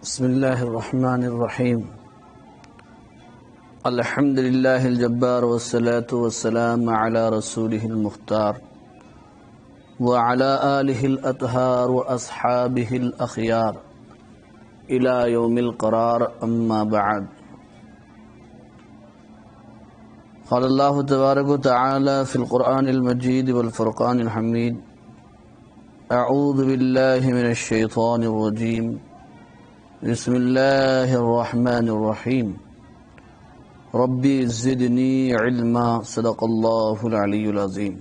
بسم اللہ الرحمن الرحیم الحمد للہ الجبار والصلاة والسلام علی رسولہ المختار وعلی آلہ الاطہار واصحابہ الاخیار الی یوم القرار اما بعد قال اللہ تبارک وتعالی فی القرآن المجید والفرقان الحمید اعوذ باللہ من الشیطان الرجیم بسم اللہ الرحمن الرحیم ربی زدنی علما صدق اللہ العلی العظیم۔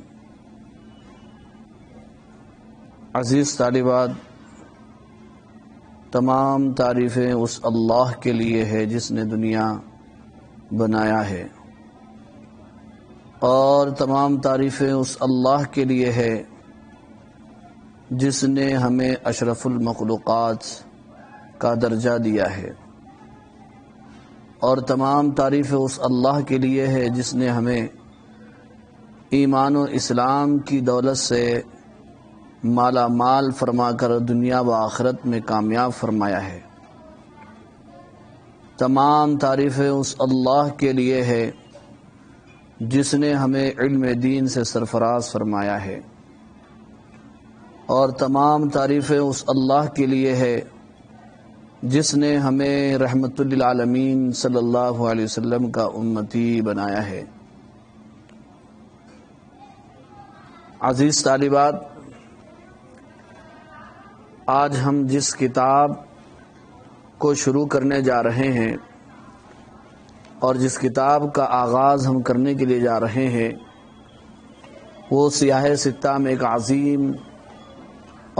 عزیز طالبات، تمام تعریفیں اس اللہ کے لیے ہے جس نے دنیا بنایا ہے، اور تمام تعریفیں اس اللہ کے لیے ہے جس نے ہمیں اشرف المخلوقات کا درجہ دیا ہے، اور تمام تعریفیں اس اللہ کے لیے ہے جس نے ہمیں ایمان و اسلام کی دولت سے مالا مال فرما کر دنیا و آخرت میں کامیاب فرمایا ہے۔ تمام تعریفیں اس اللہ کے لیے ہے جس نے ہمیں علم دین سے سرفراز فرمایا ہے، اور تمام تعریفیں اس اللہ کے لیے ہے جس نے ہمیں رحمت للعالمین صلی اللہ علیہ وسلم کا امتی بنایا ہے۔ عزیز طالبات، آج ہم جس کتاب کو شروع کرنے جا رہے ہیں اور جس کتاب کا آغاز ہم کرنے کے لیے جا رہے ہیں وہ سیاہ ستہ میں ایک عظیم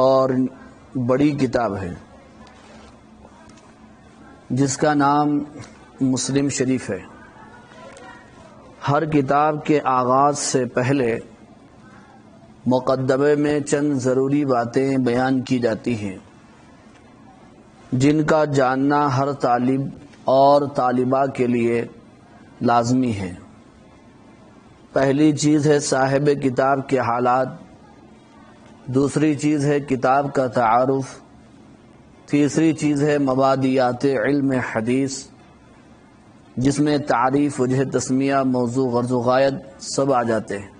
اور بڑی کتاب ہے جس کا نام مسلم شریف ہے۔ ہر کتاب کے آغاز سے پہلے مقدمے میں چند ضروری باتیں بیان کی جاتی ہیں جن کا جاننا ہر طالب اور طالبہ کے لیے لازمی ہے۔ پہلی چیز ہے صاحب کتاب کے حالات، دوسری چیز ہے کتاب کا تعارف، تیسری چیز ہے مبادیات علم حدیث جس میں تعریف، وجہ تسمیہ، موضوع، غرض و غایت سب آ جاتے ہیں۔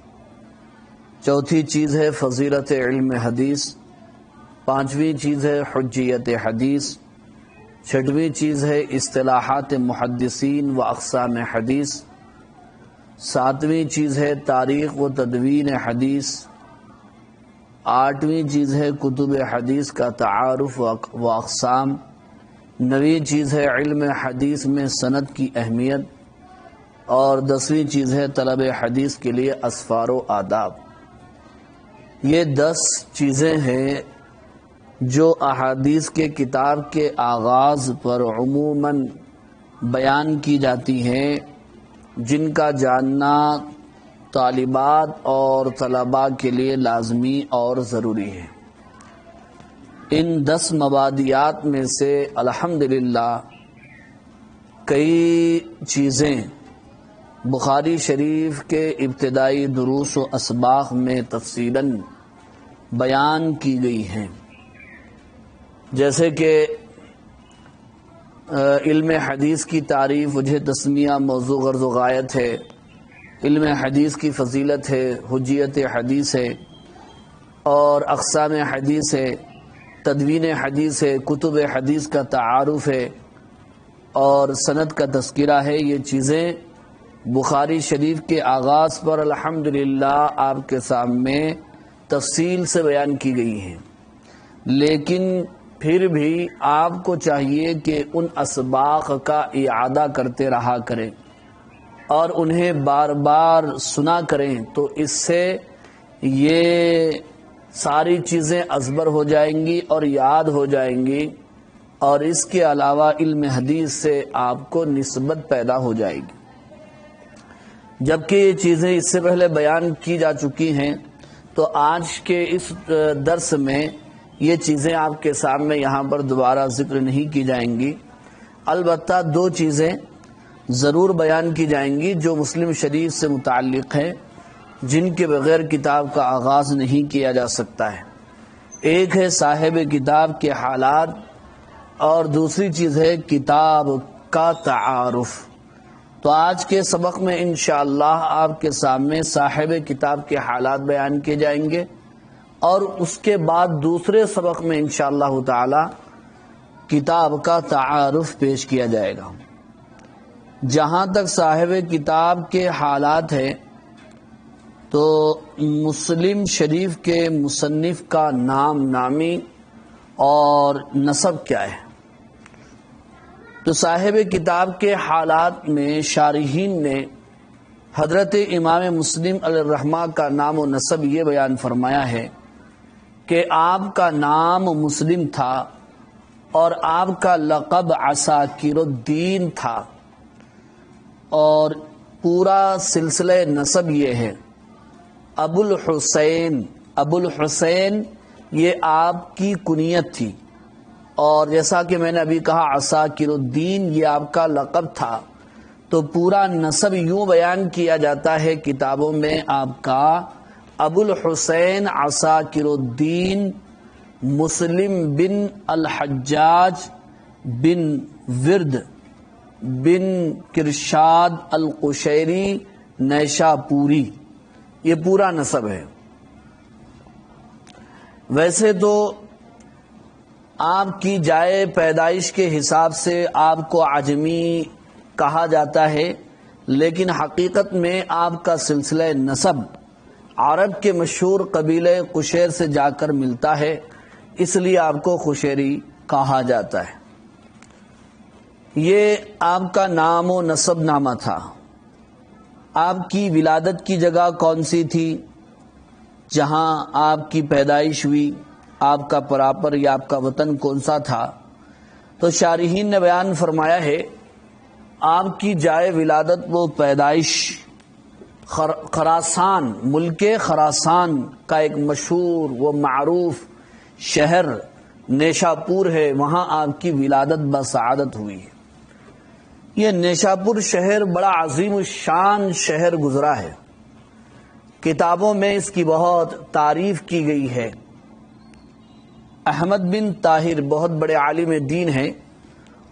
چوتھی چیز ہے فضیلت علم حدیث، پانچویں چیز ہے حجیت حدیث، چھٹویں چیز ہے اصطلاحات محدثین و اقسام حدیث، ساتویں چیز ہے تاریخ و تدوین حدیث، آٹھویں چیز ہے کتب حدیث کا تعارف و اقسام، نویں چیز ہے علم حدیث میں سند کی اہمیت، اور دسویں چیز ہے طلب حدیث کے لیے اسفار و آداب۔ یہ 10 چیزیں ہیں جو احادیث کے کتاب کے آغاز پر عموماً بیان کی جاتی ہیں، جن کا جاننا طالبات اور طلباء کے لیے لازمی اور ضروری ہے۔ ان 10 مبادیات میں سے الحمدللہ کئی چیزیں بخاری شریف کے ابتدائی دروس و اسباق میں تفصیلاً بیان کی گئی ہیں، جیسے کہ علم حدیث کی تعریف، وجہ تسمیہ، موضوع، غرض و غایت ہے، علم حدیث کی فضیلت ہے، حجیت حدیث ہے، اور اقسام حدیث ہے، تدوین حدیث ہے، کتب حدیث کا تعارف ہے، اور سند کا تذکرہ ہے۔ یہ چیزیں بخاری شریف کے آغاز پر الحمدللہ آپ کے سامنے تفصیل سے بیان کی گئی ہیں، لیکن پھر بھی آپ کو چاہیے کہ ان اسباق کا اعادہ کرتے رہا کریں اور انہیں بار بار سنا کریں، تو اس سے یہ ساری چیزیں ازبر ہو جائیں گی اور یاد ہو جائیں گی، اور اس کے علاوہ علم حدیث سے آپ کو نسبت پیدا ہو جائے گی۔ جبکہ یہ چیزیں اس سے پہلے بیان کی جا چکی ہیں، تو آج کے اس درس میں یہ چیزیں آپ کے سامنے یہاں پر دوبارہ ذکر نہیں کی جائیں گی۔ البتہ 2 چیزیں ضرور بیان کی جائیں گی جو مسلم شریف سے متعلق ہیں، جن کے بغیر کتاب کا آغاز نہیں کیا جا سکتا ہے۔ ایک ہے صاحب کتاب کے حالات، اور دوسری چیز ہے کتاب کا تعارف۔ تو آج کے سبق میں انشاءاللہ آپ کے سامنے صاحب کتاب کے حالات بیان کیے جائیں گے، اور اس کے بعد دوسرے سبق میں انشاءاللہ تعالی کتاب کا تعارف پیش کیا جائے گا۔ جہاں تک صاحب کتاب کے حالات ہیں تو مسلم شریف کے مصنف کا نام نامی اور نسب کیا ہے؟ تو صاحب کتاب کے حالات میں شارحین نے حضرت امام مسلم علیہ الرحمہ کا نام و نسب یہ بیان فرمایا ہے کہ آپ کا نام مسلم تھا اور آپ کا لقب عساکر الدین تھا، اور پورا سلسلہ نسب یہ ہے ابو الحسین۔ ابو الحسین یہ آپ کی کنیت تھی، اور جیسا کہ میں نے ابھی کہا عساکر الدین یہ آپ کا لقب تھا۔ تو پورا نسب یوں بیان کیا جاتا ہے کتابوں میں آپ کا ابو الحسین عساکر الدین مسلم بن الحجاج بن ورد بن کرشاد القشیری نیشاپوری، یہ پورا نسب ہے۔ ویسے تو آپ کی جائے پیدائش کے حساب سے آپ کو عجمی کہا جاتا ہے، لیکن حقیقت میں آپ کا سلسلہ نسب عرب کے مشہور قبیلے قشیر سے جا کر ملتا ہے، اس لیے آپ کو قشیری کہا جاتا ہے۔ یہ آپ کا نام و نسب نامہ تھا۔ آپ کی ولادت کی جگہ کون سی تھی؟ جہاں آپ کی پیدائش ہوئی، آپ کا پراپر یا آپ کا وطن کون سا تھا؟ تو شارحین نے بیان فرمایا ہے آپ کی جائے ولادت و پیدائش خراسان، ملک خراسان کا ایک مشہور و معروف شہر نیشاپور ہے، وہاں آپ کی ولادت بسعادت ہوئی ہے۔ یہ نیشاپور شہر بڑا عظیم الشان شہر گزرا ہے، کتابوں میں اس کی بہت تعریف کی گئی ہے۔ احمد بن طاہر بہت بڑے عالم دین ہیں،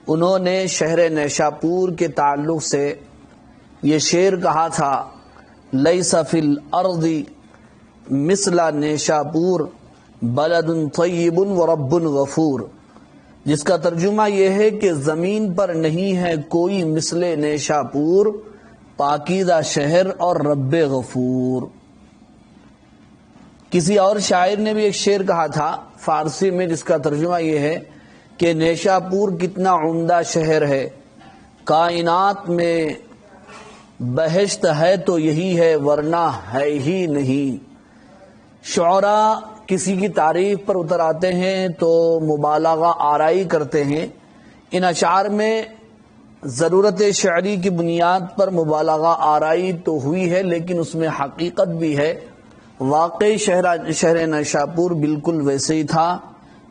انہوں نے شہر نیشاپور کے تعلق سے یہ شعر کہا تھا لیس فی الارض مثل نیشاپور بلد طیب و رب غفور، جس کا ترجمہ یہ ہے کہ زمین پر نہیں ہے کوئی مثل نیشاپور، پاکیزہ شہر اور رب غفور۔ کسی اور شاعر نے بھی ایک شعر کہا تھا فارسی میں، جس کا ترجمہ یہ ہے کہ نیشاپور کتنا عمدہ شہر ہے، کائنات میں بہشت ہے تو یہی ہے ورنہ ہے ہی نہیں۔ شعراء کسی کی تعریف پر اتر آتے ہیں تو مبالغہ آرائی کرتے ہیں۔ ان اشعار میں ضرورت شعری کی بنیاد پر مبالغہ آرائی تو ہوئی ہے، لیکن اس میں حقیقت بھی ہے۔ واقعی شہر نیشاپور بالکل ویسے ہی تھا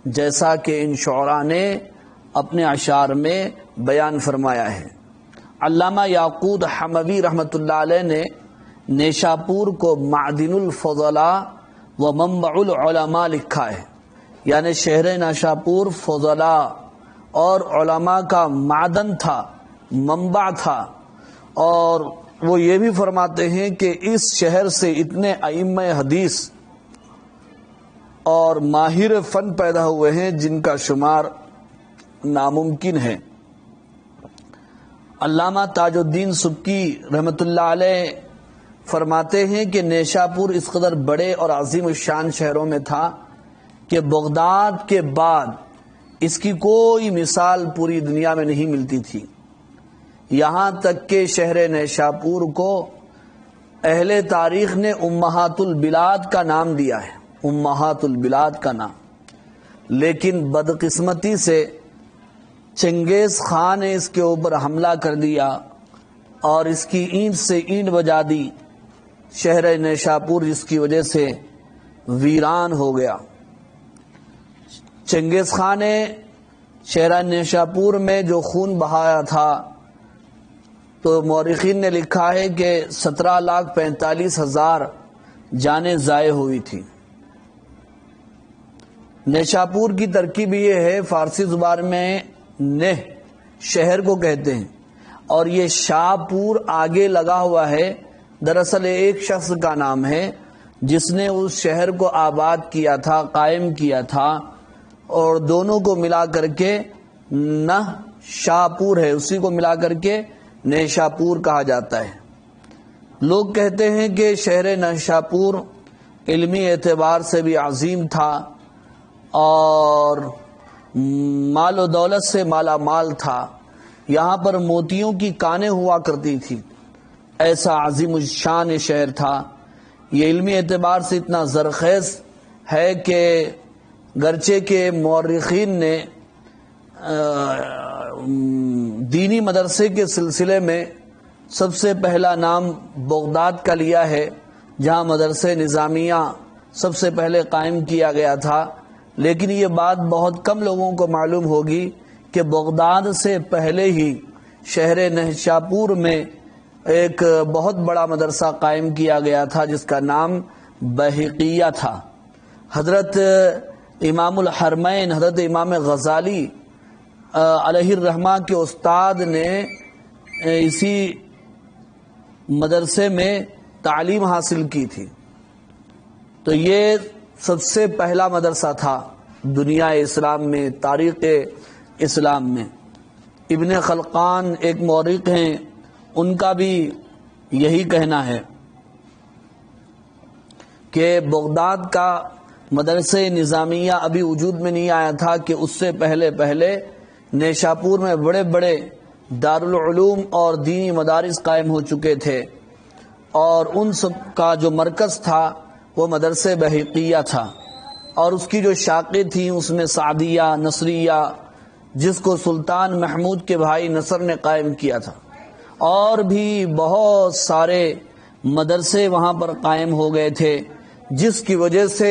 جیسا کہ ان شعراء نے اپنے اشعار میں بیان فرمایا ہے۔ علامہ یاقوت حموی رحمۃ اللہ علیہ نے نیشاپور کو معدن الفضلاء و منبع العلماء لکھا ہے، یعنی شہر نیشاپور فضلاء اور علماء کا معدن تھا، منبع تھا، اور وہ یہ بھی فرماتے ہیں کہ اس شہر سے اتنے ائمہ حدیث اور ماہر فن پیدا ہوئے ہیں جن کا شمار ناممکن ہے۔ علامہ تاج الدین سبکی رحمۃ اللہ علیہ فرماتے ہیں کہ نیشاپور اس قدر بڑے اور عظیم الشان شہروں میں تھا کہ بغداد کے بعد اس کی کوئی مثال پوری دنیا میں نہیں ملتی تھی، یہاں تک کہ شہر نیشاپور کو اہل تاریخ نے امہات البلاد کا نام دیا ہے، امہات البلاد کا نام۔ لیکن بدقسمتی سے چنگیز خان نے اس کے اوپر حملہ کر دیا اور اس کی اینٹ سے اینٹ بجا دی شہر نیشاپور، جس کی وجہ سے ویران ہو گیا۔ چنگیز خان نے شہر نیشاپور میں جو خون بہایا تھا تو مورخین نے لکھا ہے کہ 17,45,000 جانیں ضائع ہوئی تھی۔ نیشاپور کی ترکیب یہ ہے، فارسی زبان میں نہ شہر کو کہتے ہیں، اور یہ شاپور آگے لگا ہوا ہے، دراصل ایک شخص کا نام ہے جس نے اس شہر کو آباد کیا تھا، قائم کیا تھا، اور دونوں کو ملا کر کے نہ شاپور ہے، اسی کو ملا کر کے نیشاپور کہا جاتا ہے۔ لوگ کہتے ہیں کہ شہر نیشاپور علمی اعتبار سے بھی عظیم تھا اور مال و دولت سے مالا مال تھا، یہاں پر موتیوں کی کانیں ہوا کرتی تھی، ایسا عظیم الشان شہر تھا۔ یہ علمی اعتبار سے اتنا زرخیز ہے کہ گرچہ کے مورخین نے دینی مدرسے کے سلسلے میں سب سے پہلا نام بغداد کا لیا ہے، جہاں مدرسے نظامیہ سب سے پہلے قائم کیا گیا تھا، لیکن یہ بات بہت کم لوگوں کو معلوم ہوگی کہ بغداد سے پہلے ہی شہر نیشاپور میں ایک بہت بڑا مدرسہ قائم کیا گیا تھا جس کا نام بہقیہ تھا۔ حضرت امام الحرمین حضرت امام غزالی علیہ الرحمہ کے استاد نے اسی مدرسے میں تعلیم حاصل کی تھی، تو یہ سب سے پہلا مدرسہ تھا دنیا اسلام میں، تاریخ اسلام میں۔ ابن خلقان ایک مورخ ہیں، ان کا بھی یہی کہنا ہے کہ بغداد کا مدرسہ نظامیہ ابھی وجود میں نہیں آیا تھا کہ اس سے پہلے نیشاپور میں بڑے بڑے دارالعلوم اور دینی مدارس قائم ہو چکے تھے، اور ان سب کا جو مرکز تھا وہ مدرسہ بہقیہ تھا، اور اس کی جو شاخیں تھیں اس میں سعدیہ، نصریہ، جس کو سلطان محمود کے بھائی نصر نے قائم کیا تھا، اور بھی بہت سارے مدرسے وہاں پر قائم ہو گئے تھے، جس کی وجہ سے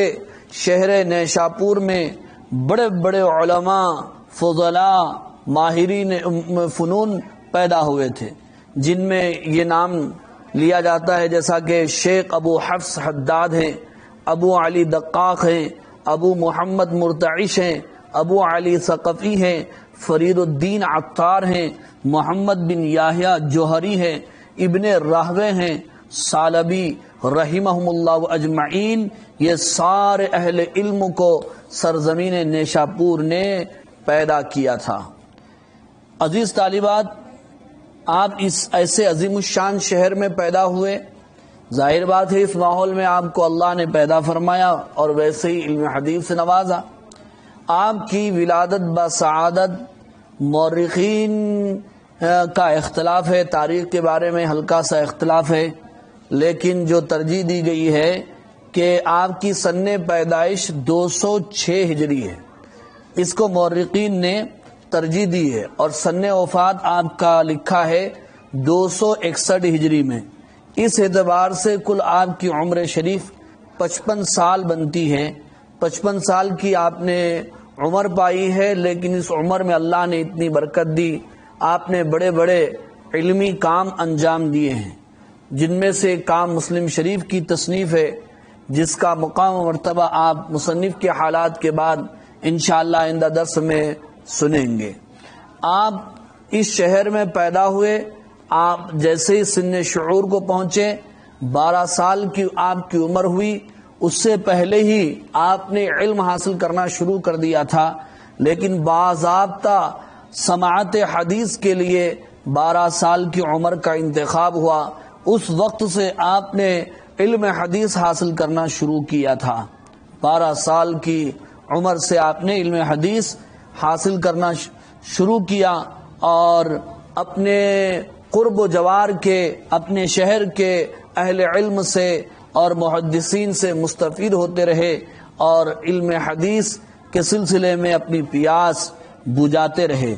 شہر نیشاپور میں بڑے بڑے علماء، فضلاء، ماہرین فنون پیدا ہوئے تھے، جن میں یہ نام لیا جاتا ہے جیسا کہ شیخ ابو حفص حداد ہیں، ابو علی دقاق ہیں، ابو محمد مرتعش ہیں، ابو علی ثقفی ہیں، فرید الدین عطار ہیں، محمد بن یحییٰ جوہری ہیں، ابن راہوے ہیں، سالبی رحمہم اللہ اجمعین، یہ سارے اہل علم کو سرزمین نیشاپور نے پیدا کیا تھا۔ عزیز طالبات، آپ اس ایسے عظیم الشان شہر میں پیدا ہوئے، ظاہر بات ہے اس ماحول میں آپ کو اللہ نے پیدا فرمایا اور ویسے ہی علم حدیث سے نوازا۔ آپ کی ولادت بسعادت مورخین کا اختلاف ہے، تاریخ کے بارے میں ہلکا سا اختلاف ہے، لیکن جو ترجیح دی گئی ہے کہ آپ کی سن پیدائش 206 ہجری ہے، اس کو مورخین نے ترجیح دی ہے، اور سن وفات آپ کا لکھا ہے 261 ہجری میں۔ اس اعتبار سے کل آپ کی عمر شریف 55 سال بنتی ہے۔ 55 سال کی آپ نے عمر پائی ہے، لیکن اس عمر میں اللہ نے اتنی برکت دی، آپ نے بڑے بڑے علمی کام انجام دیے ہیں، جن میں سے ایک کام مسلم شریف کی تصنیف ہے، جس کا مقام و مرتبہ آپ مصنف کے حالات کے بعد انشاءاللہ آئندہ درس میں سنیں گے۔ آپ اس شہر میں پیدا ہوئے، آپ جیسے ہی سن شعور کو پہنچے، 12 سال کی آپ کی عمر ہوئی، اس سے پہلے ہی آپ نے علم حاصل کرنا شروع کر دیا تھا، لیکن باضابطہ سماعت حدیث کے لیے 12 سال کی عمر کا انتخاب ہوا۔ اس وقت سے آپ نے علم حدیث حاصل کرنا شروع کیا تھا۔ 12 سال کی عمر سے آپ نے علم حدیث حاصل کرنا شروع کیا، اور اپنے قرب و جوار کے، اپنے شہر کے اہل علم سے اور محدثین سے مستفید ہوتے رہے، اور علم حدیث کے سلسلے میں اپنی پیاس بجھاتے رہے۔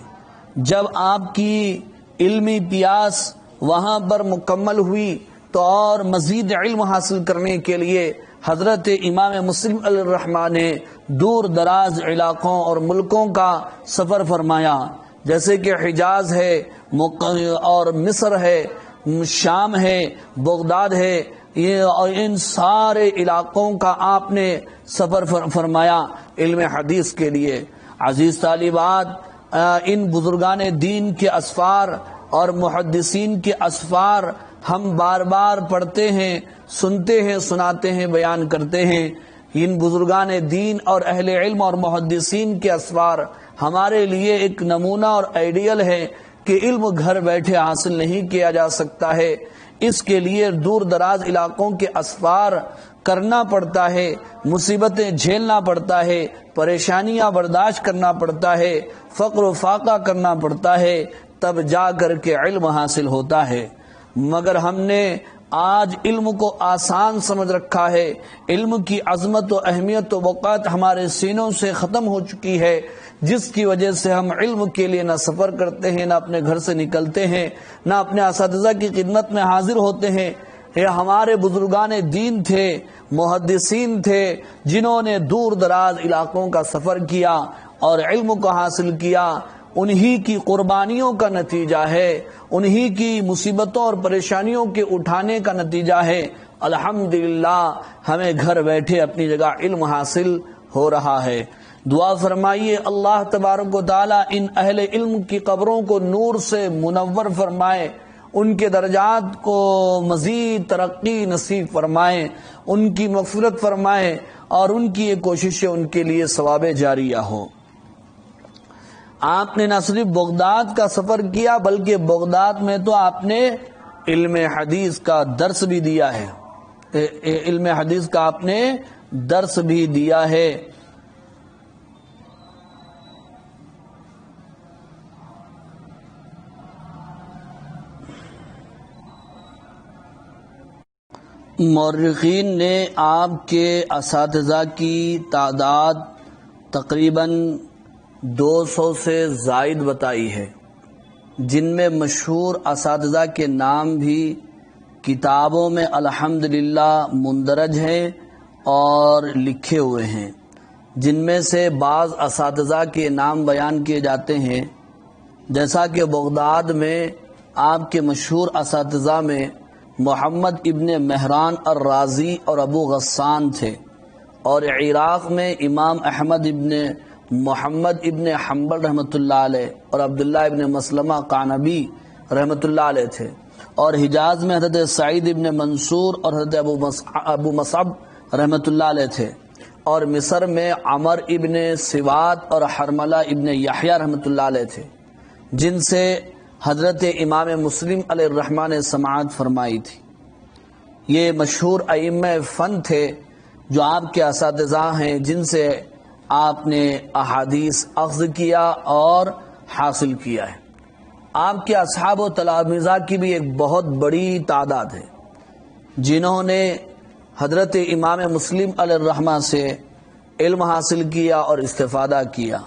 جب آپ کی علمی پیاس وہاں پر مکمل ہوئی تو اور مزید علم حاصل کرنے کے لیے حضرت امام مسلم علیہ الرحمہ نے دور دراز علاقوں اور ملکوں کا سفر فرمایا، جیسے کہ حجاز ہے اور مصر ہے، شام ہے، بغداد ہے، اور ان سارے علاقوں کا آپ نے سفر فرمایا علم حدیث کے لیے۔ عزیز طالبات، ان بزرگان دین کے اسفار اور محدثین کے اسفار ہم بار بار پڑھتے ہیں، سنتے ہیں، سناتے ہیں، بیان کرتے ہیں۔ ان بزرگان دین اور اہل علم اور محدثین کے اسفار ہمارے لیے ایک نمونہ اور آئیڈیل ہے کہ علم گھر بیٹھے حاصل نہیں کیا جا سکتا ہے، اس کے لیے دور دراز علاقوں کے اسفار کرنا پڑتا ہے، مصیبتیں جھیلنا پڑتا ہے، پریشانیاں برداشت کرنا پڑتا ہے، فقر و فاقہ کرنا پڑتا ہے، تب جا کر کے علم حاصل ہوتا ہے۔ مگر ہم نے آج علم کو آسان سمجھ رکھا ہے، علم کی عظمت و اہمیت و وقعت ہمارے سینوں سے ختم ہو چکی ہے، جس کی وجہ سے ہم علم کے لیے نہ سفر کرتے ہیں، نہ اپنے گھر سے نکلتے ہیں، نہ اپنے اساتذہ کی خدمت میں حاضر ہوتے ہیں۔ یہ ہمارے بزرگان دین تھے، محدثین تھے، جنہوں نے دور دراز علاقوں کا سفر کیا اور علم کو حاصل کیا۔ انہی کی قربانیوں کا نتیجہ ہے، انہی کی مصیبتوں اور پریشانیوں کے اٹھانے کا نتیجہ ہے۔ الحمدللہ ہمیں گھر بیٹھے اپنی جگہ علم حاصل ہو رہا ہے۔ دعا فرمائیے اللہ تبارک و تعالی ان اہل علم کی قبروں کو نور سے منور فرمائے، ان کے درجات کو مزید ترقی نصیب فرمائے، ان کی مغفرت فرمائے، اور ان کی یہ کوششیں ان کے لیے ثواب جاریہ ہو۔ آپ نے نہ صرف بغداد کا سفر کیا بلکہ بغداد میں تو آپ نے علم حدیث کا درس بھی دیا ہے، علم حدیث کا آپ نے درس بھی دیا ہے۔ مورخین نے آپ کے اساتذہ کی تعداد تقریباً 200 سے زائد بتائی ہے، جن میں مشہور اساتذہ کے نام بھی کتابوں میں الحمدللہ مندرج ہیں اور لکھے ہوئے ہیں، جن میں سے بعض اساتذہ کے نام بیان کیے جاتے ہیں، جیسا کہ بغداد میں آپ کے مشہور اساتذہ میں محمد ابن مہران الرازی اور ابو غسان تھے، اور عراق میں امام احمد ابن محمد ابن حنبل رحمۃ اللہ علیہ اور عبداللہ ابن مسلمہ قعنبی رحمۃ اللہ علیہ تھے، اور حجاز میں حضرت سعید ابن منصور اور حضرت ابو مصعب رحمۃ اللہ علیہ تھے، اور مصر میں عمر ابن سواد اور حرملہ ابن یحییٰ رحمۃ اللہ علیہ تھے، جن سے حضرت امام مسلم علیہ الرحمٰ نے سماعت فرمائی تھی۔ یہ مشہور ائمہ فن تھے جو آپ کے اساتذہ ہیں، جن سے آپ نے احادیث اخذ کیا اور حاصل کیا ہے۔ آپ کے اصحاب و تلامذہ کی بھی ایک بہت بڑی تعداد ہے، جنہوں نے حضرت امام مسلم علیہ الرحمٰ سے علم حاصل کیا اور استفادہ کیا۔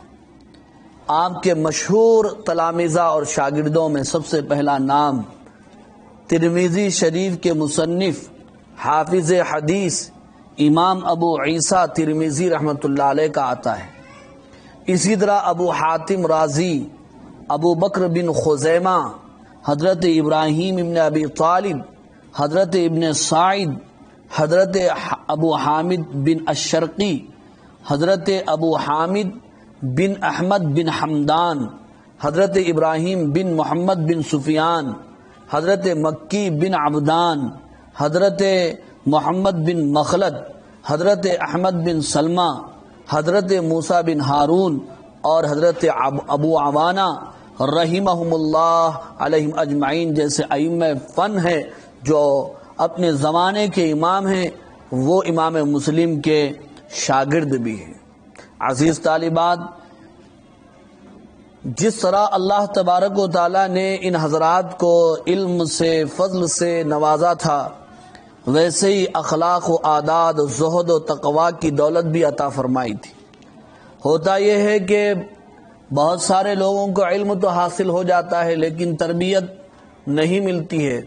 آپ کے مشہور تلامذہ اور شاگردوں میں سب سے پہلا نام ترمذی شریف کے مصنف حافظ حدیث امام ابو عیسیٰ ترمذی رحمۃ اللہ علیہ کا آتا ہے۔ اسی طرح ابو حاتم رازی، ابو بکر بن خزیمہ، حضرت ابراہیم ابن ابی طالب، حضرت ابن سعید، حضرت ابو حامد بن الشرقی، حضرت ابو حامد بن احمد بن حمدان، حضرت ابراہیم بن محمد بن سفیان، حضرت مکی بن عبدان، حضرت محمد بن مخلد، حضرت احمد بن سلمہ، حضرت موسیٰ بن ہارون، اور حضرت ابو عوانہ رحمہم اللہ علیہم اجمعین جیسے ائمہ فن ہیں جو اپنے زمانے کے امام ہیں، وہ امام مسلم کے شاگرد بھی ہیں۔ عزیز طالبات، جس طرح اللہ تبارک و تعالیٰ نے ان حضرات کو علم سے، فضل سے نوازا تھا، ویسے ہی اخلاق و عادات، زہد و تقوی کی دولت بھی عطا فرمائی تھی۔ ہوتا یہ ہے کہ بہت سارے لوگوں کو علم تو حاصل ہو جاتا ہے لیکن تربیت نہیں ملتی ہے،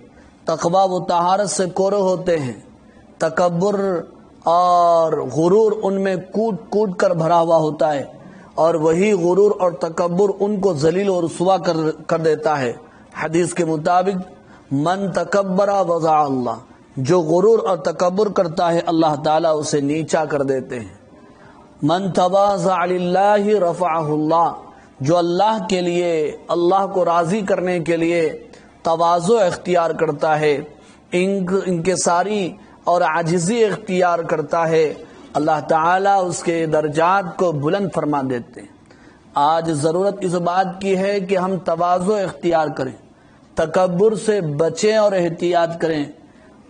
تقوی و طہارت سے کورے ہوتے ہیں، تکبر اور غرور ان میں کوٹ کوٹ کر بھرا ہوا ہوتا ہے، اور وہی غرور اور تکبر ان کو ذلیل اور رسوا کر دیتا ہے۔ حدیث کے مطابق من تکبر وضع اللہ، جو غرور اور تکبر کرتا ہے اللہ تعالیٰ اسے نیچا کر دیتے ہیں۔ من تواضع للہ رفعہ اللہ، جو اللہ کے لیے، اللہ کو راضی کرنے کے لیے تواضع اختیار کرتا ہے، انکساری اور عاجزی اختیار کرتا ہے، اللہ تعالیٰ اس کے درجات کو بلند فرما دیتے ہیں۔ آج ضرورت اس بات کی ہے کہ ہم تواضع اختیار کریں، تکبر سے بچیں اور احتیاط کریں۔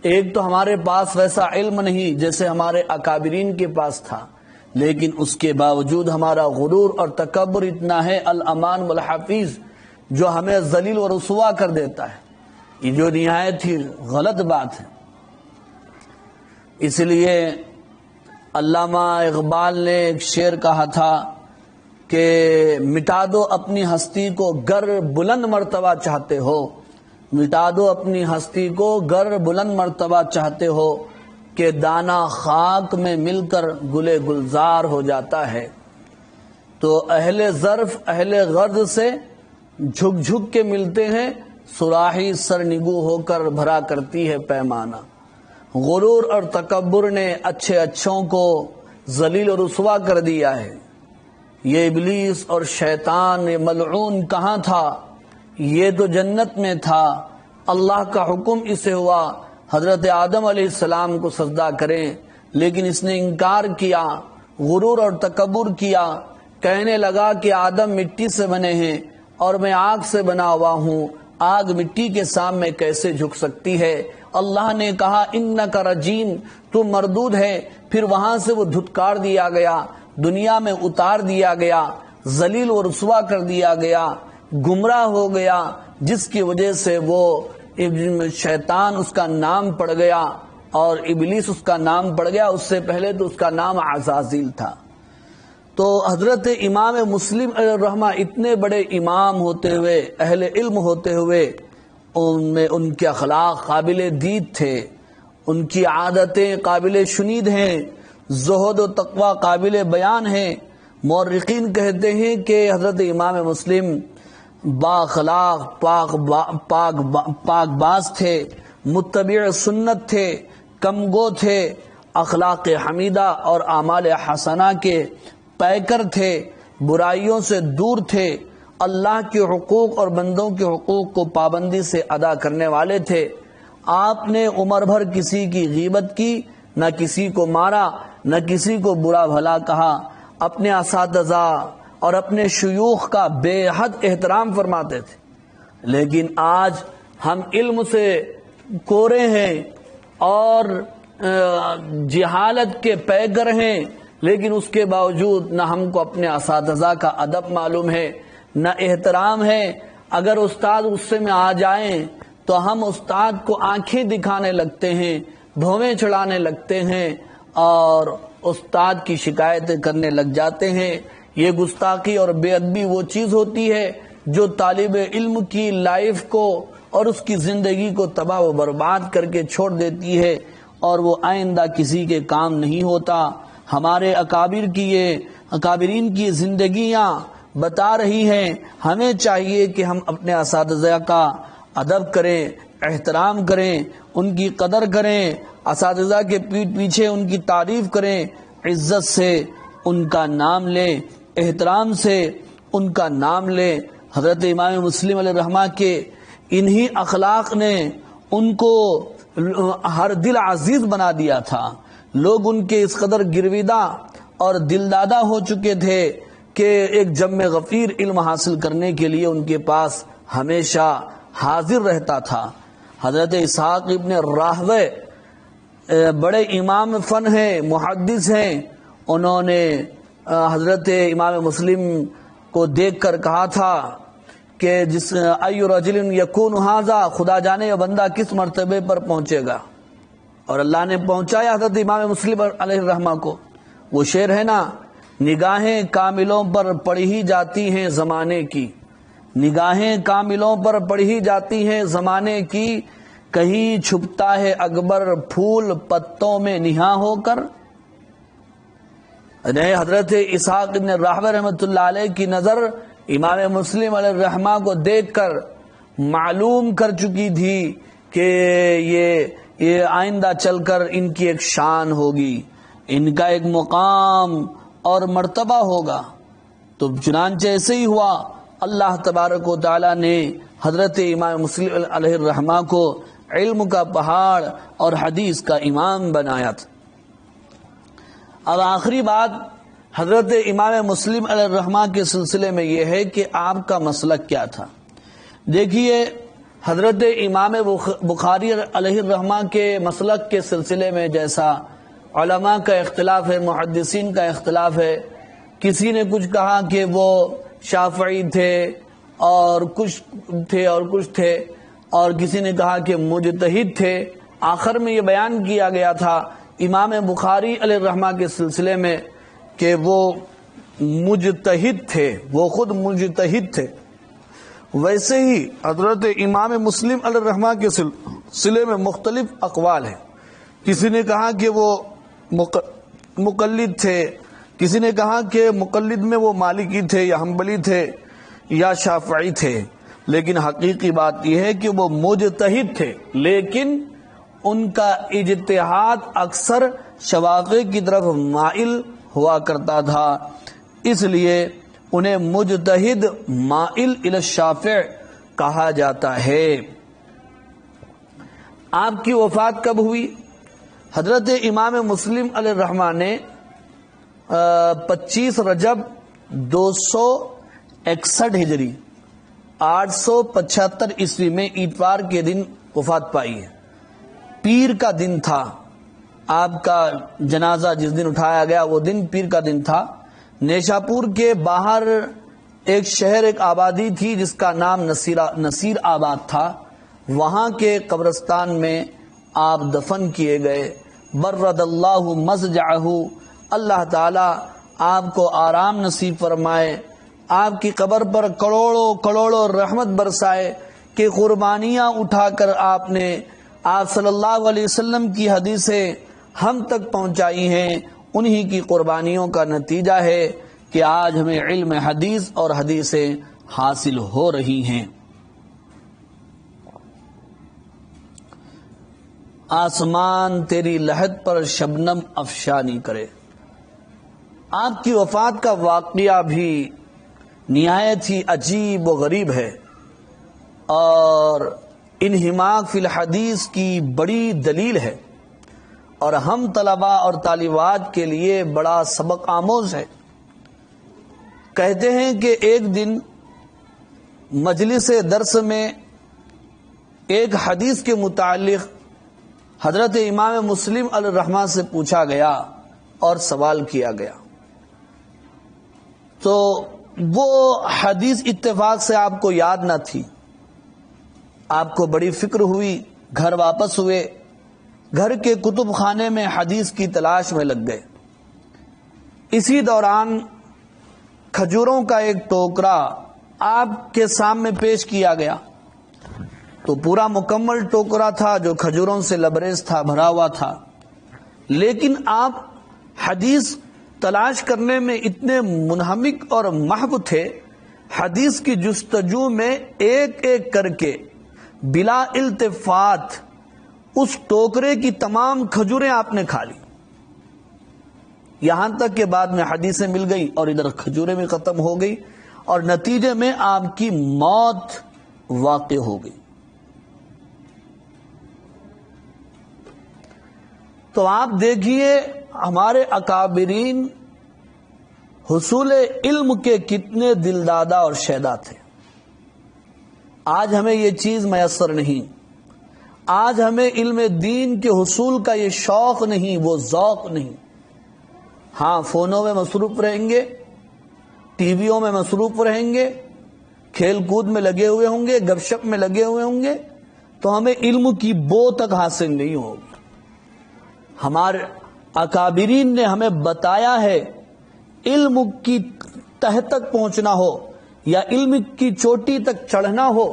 ایک تو ہمارے پاس ویسا علم نہیں جیسے ہمارے اکابرین کے پاس تھا، لیکن اس کے باوجود ہمارا غرور اور تکبر اتنا ہے، الامان والحفیظ، جو ہمیں ذلیل و رسوا کر دیتا ہے۔ یہ جو نہایت ہی غلط بات ہے۔ اس لیے علامہ اقبال نے ایک شعر کہا تھا کہ مٹا دو اپنی ہستی کو گر بلند مرتبہ چاہتے ہو، مٹا دو اپنی ہستی کو گر بلند مرتبہ چاہتے ہو، کہ دانہ خاک میں مل کر گلے گلزار ہو جاتا ہے۔ تو اہل ظرف اہل غرض سے جھک جھک کے ملتے ہیں، صراحی سرنگو ہو کر بھرا کرتی ہے پیمانہ۔ غرور اور تکبر نے اچھے اچھوں کو ذلیل و رسوا کر دیا ہے۔ یہ ابلیس اور شیطان ملعون کہاں تھا؟ یہ تو جنت میں تھا، اللہ کا حکم اسے ہوا حضرت آدم علیہ السلام کو سجدہ کریں، لیکن اس نے انکار کیا، غرور اور تکبر کیا، کہنے لگا کہ آدم مٹی سے بنے ہیں اور میں آگ سے بنا ہوا ہوں، آگ مٹی کے سامنے کیسے جھک سکتی ہے؟ اللہ نے کہا انک رجیم، تو مردود ہے۔ پھر وہاں سے وہ دھتکار دیا گیا، دنیا میں اتار دیا گیا، ذلیل و رسوا کر دیا گیا، گمراہ ہو گیا، جس کی وجہ سے وہ شیطان اس کا نام پڑ گیا اور ابلیس اس کا نام پڑ گیا۔ اس سے پہلے تو اس کا نام عزازیل تھا۔ تو حضرت امام مسلم علیہ الرحمہ اتنے بڑے امام ہوتے ہوئے، اہل علم ہوتے ہوئے، ان کے اخلاق قابل دید تھے، ان کی عادتیں قابل شنید ہیں، زہد و تقوی قابل بیان ہیں۔ مورخین کہتے ہیں کہ حضرت امام مسلم باخلاق، پاک باز تھے، متبع سنت تھے، کمگو تھے، اخلاق حمیدہ اور اعمال حسنہ کے پیکر تھے، برائیوں سے دور تھے، اللہ کے حقوق اور بندوں کے حقوق کو پابندی سے ادا کرنے والے تھے۔ آپ نے عمر بھر کسی کی غیبت کی، نہ کسی کو مارا، نہ کسی کو برا بھلا کہا، اپنے اساتذہ اور اپنے شیوخ کا بے حد احترام فرماتے تھے۔ لیکن آج ہم علم سے کورے ہیں اور جہالت کے پیکر ہیں، لیکن اس کے باوجود نہ ہم کو اپنے اساتذہ کا ادب معلوم ہے، نہ احترام ہے۔ اگر استاد غصے میں آ جائیں تو ہم استاد کو آنکھیں دکھانے لگتے ہیں، بھویں چڑھانے لگتے ہیں اور استاد کی شکایتیں کرنے لگ جاتے ہیں۔ یہ گستاخی اور بے ادبی وہ چیز ہوتی ہے جو طالب علم کی لائف کو اور اس کی زندگی کو تباہ و برباد کر کے چھوڑ دیتی ہے، اور وہ آئندہ کسی کے کام نہیں ہوتا۔ ہمارے اکابرین کی زندگیاں بتا رہی ہیں، ہمیں چاہیے کہ ہم اپنے اساتذہ کا ادب کریں، احترام کریں، ان کی قدر کریں، اساتذہ کے پیٹھ پیچھے ان کی تعریف کریں، عزت سے ان کا نام لیں، احترام سے ان کا نام لیں۔ حضرت امام مسلم علیہ الرحمہ کے انہی اخلاق نے ان کو ہر دل عزیز بنا دیا تھا۔ لوگ ان کے اس قدر گرویدہ اور دلدادہ ہو چکے تھے کہ ایک جم غفیر علم حاصل کرنے کے لیے ان کے پاس ہمیشہ حاضر رہتا تھا۔ حضرت اسحاق ابن راہوے بڑے امام فن ہیں، محدث ہیں، انہوں نے حضرت امام مسلم کو دیکھ کر کہا تھا کہ جس ای رجل یکون ھذا، خدا جانے یہ بندہ کس مرتبے پر پہنچے گا، اور اللہ نے پہنچایا حضرت امام مسلم علیہ الرحمہ کو۔ وہ شعر ہے نا، نگاہیں کاملوں پر پڑی ہی جاتی ہیں زمانے کی، نگاہیں کاملوں پر پڑی ہی جاتی ہیں زمانے کی، کہیں چھپتا ہے اکبر پھول پتوں میں نہاں ہو کر۔ حضرت اسحاق ابن راہوے رحمۃ اللہ علیہ کی نظر امام مسلم علیہ الرحمہ کو دیکھ کر معلوم کر چکی تھی کہ یہ آئندہ چل کر ان کی ایک شان ہوگی، ان کا ایک مقام اور مرتبہ ہوگا۔ تو چنانچہ ایسے ہی ہوا، اللہ تبارک و تعالی نے حضرت امام مسلم علیہ الرحمہ کو علم کا پہاڑ اور حدیث کا امام بنایا تھا۔ اب آخری بات حضرت امام مسلم علیہ الرحمہ کے سلسلے میں یہ ہے کہ آپ کا مسلک کیا تھا۔ دیکھیے، حضرت امام بخاری علیہ الرحمہ کے مسلک کے سلسلے میں جیسا علماء کا اختلاف ہے، محدثین کا اختلاف ہے، کسی نے کچھ کہا کہ وہ شافعی تھے اور کچھ تھے اور کسی نے کہا کہ مجتہد تھے۔ آخر میں یہ بیان کیا گیا تھا امام بخاری علیہ الرحمہ کے سلسلے میں کہ وہ مجتہد تھے، وہ خود مجتہد تھے۔ ویسے ہی حضرت امام مسلم علیہ الرحمہ کے سلسلے میں مختلف اقوال ہیں۔ کسی نے کہا کہ وہ مقلد تھے، کسی نے کہا کہ مقلد میں وہ مالکی تھے یا حنبلی تھے یا شافعی تھے، لیکن حقیقی بات یہ ہے کہ وہ مجتہد تھے، لیکن ان کا اجتہاد اکثر شواقع کی طرف مائل ہوا کرتا تھا، اس لیے انہیں مجتہد مائل الی الشافع کہا جاتا ہے۔ آپ کی وفات کب ہوئی؟ حضرت امام مسلم علیہ الرحمہ نے 25 رجب 261 ہجری 875 عیسوی میں اتوار کے دن وفات پائی ہے۔ پیر کا دن تھا، آپ کا جنازہ جس دن اٹھایا گیا وہ دن پیر کا دن تھا۔ نیشاپور کے باہر ایک شہر، ایک آبادی تھی جس کا نام نصیر آباد تھا، وہاں کے قبرستان میں آپ دفن کیے گئے۔ برد اللہ مضجعہ، اللہ تعالی آپ کو آرام نصیب فرمائے، آپ کی قبر پر کروڑوں کروڑوں رحمت برسائے کہ قربانیاں اٹھا کر آپ نے آپ صلی اللہ علیہ وسلم کی حدیثیں ہم تک پہنچائی ہیں۔ انہی کی قربانیوں کا نتیجہ ہے کہ آج ہمیں علم حدیث اور حدیثیں حاصل ہو رہی ہیں۔ آسمان تیری لحد پر شبنم افشانی کرے۔ آپ کی وفات کا واقعہ بھی نہایت ہی عجیب و غریب ہے اور انہماک فی الحدیث کی بڑی دلیل ہے، اور ہم طلباء اور طالبات کے لیے بڑا سبق آموز ہے۔ کہتے ہیں کہ ایک دن مجلس درس میں ایک حدیث کے متعلق حضرت امام مسلم علیہ الرحمہ سے پوچھا گیا اور سوال کیا گیا، تو وہ حدیث اتفاق سے آپ کو یاد نہ تھی، آپ کو بڑی فکر ہوئی، گھر واپس ہوئے، گھر کے کتب خانے میں حدیث کی تلاش میں لگ گئے۔ اسی دوران کھجوروں کا ایک ٹوکرا آپ کے سامنے پیش کیا گیا، تو پورا مکمل ٹوکرا تھا جو کھجوروں سے لبریز تھا، بھرا ہوا تھا، لیکن آپ حدیث تلاش کرنے میں اتنے منہمک اور محو تھے، حدیث کی جستجو میں ایک ایک کر کے بلا التفات اس ٹوکرے کی تمام کھجوریں آپ نے کھا لی، یہاں تک کہ بعد میں حدیثیں مل گئی اور ادھر کھجوریں بھی ختم ہو گئی، اور نتیجے میں آپ کی موت واقع ہو گئی۔ تو آپ دیکھیے ہمارے اکابرین حصول علم کے کتنے دلدادہ اور شیدا تھے۔ آج ہمیں یہ چیز میسر نہیں، آج ہمیں علم دین کے حصول کا یہ شوق نہیں، وہ ذوق نہیں۔ ہاں، فونوں میں مصروف رہیں گے، ٹی ویوں میں مصروف رہیں گے، کھیل کود میں لگے ہوئے ہوں گے، گپ شپ میں لگے ہوئے ہوں گے، تو ہمیں علم کی بو تک حاصل نہیں ہوگی۔ ہمارے اکابرین نے ہمیں بتایا ہے، علم کی تہ تک پہنچنا ہو یا علم کی چوٹی تک چڑھنا ہو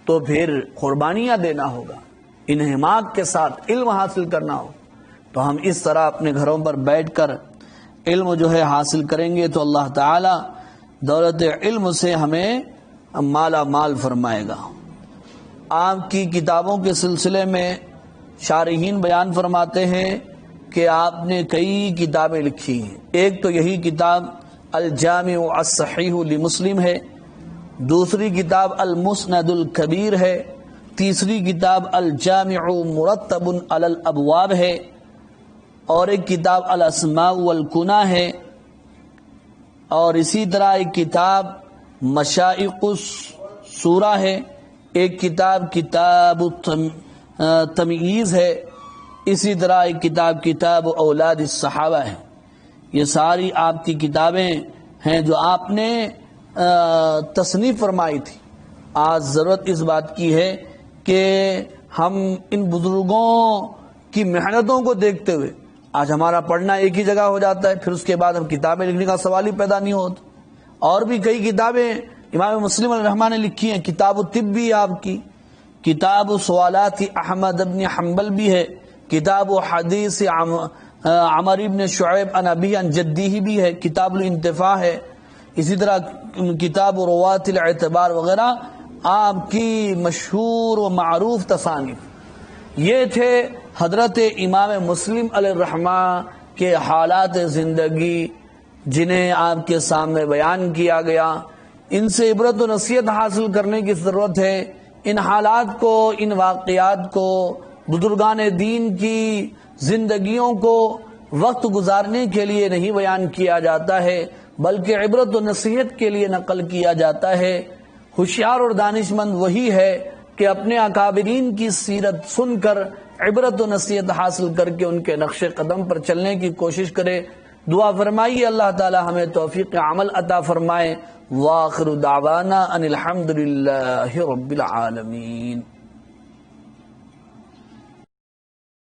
تو پھر قربانیاں دینا ہوگا، انہماک کے ساتھ علم حاصل کرنا ہو تو ہم اس طرح اپنے گھروں پر بیٹھ کر علم جو ہے حاصل کریں گے تو اللہ تعالی دولت علم سے ہمیں مالا مال فرمائے گا۔ آپ کی کتابوں کے سلسلے میں شارحین بیان فرماتے ہیں کہ آپ نے کئی کتابیں لکھی ہیں. ایک تو یہی کتاب الجامع الصحیح لمسلم ہے، دوسری کتاب المسند الکبیر ہے، تیسری کتاب الجامع مرتب علی الابواب ہے، اور ایک کتاب الاسماء والکنہ ہے، اور اسی طرح ایک کتاب مشائق السورہ ہے، ایک کتاب کتاب تمییز ہے، اسی طرح ایک کتاب کتاب اولاد الصحابہ ہے. یہ ساری آپ کی کتابیں ہیں جو آپ نے تصنیف فرمائی تھی. آج ضرورت اس بات کی ہے کہ ہم ان بزرگوں کی محنتوں کو دیکھتے ہوئے، آج ہمارا پڑھنا ایک ہی جگہ ہو جاتا ہے، پھر اس کے بعد ہم کتابیں لکھنے کا سوال ہی پیدا نہیں ہوتا. اور بھی کئی کتابیں امام مسلم علیہ الرحمہ نے لکھی ہیں. کتاب الطب بھی آپ کی، کتاب سوالات احمد بن حنبل بھی ہے، کتاب حدیث عمر بن شعیب عن ابی عن جدی بھی ہے، کتاب الانتفاع ہے، اسی طرح کتاب روات الاعتبار وغیرہ آپ کی مشہور و معروف تصانیف. یہ تھے حضرت امام مسلم علیہ الرحمہ کے حالات زندگی جنہیں آپ کے سامنے بیان کیا گیا. ان سے عبرت و نصیحت حاصل کرنے کی ضرورت ہے. ان حالات کو، ان واقعات کو، بزرگان دین کی زندگیوں کو وقت گزارنے کے لیے نہیں بیان کیا جاتا ہے، بلکہ عبرت و نصیحت کے لیے نقل کیا جاتا ہے. ہوشیار اور دانش مند وہی ہے کہ اپنے اکابرین کی سیرت سن کر عبرت و نصیحت حاصل کر کے ان کے نقش قدم پر چلنے کی کوشش کرے. دعا فرمائیے اللہ تعالی ہمیں توفیق عمل عطا فرمائے. وآخر دعوانا ان الحمد للہ رب العالمین.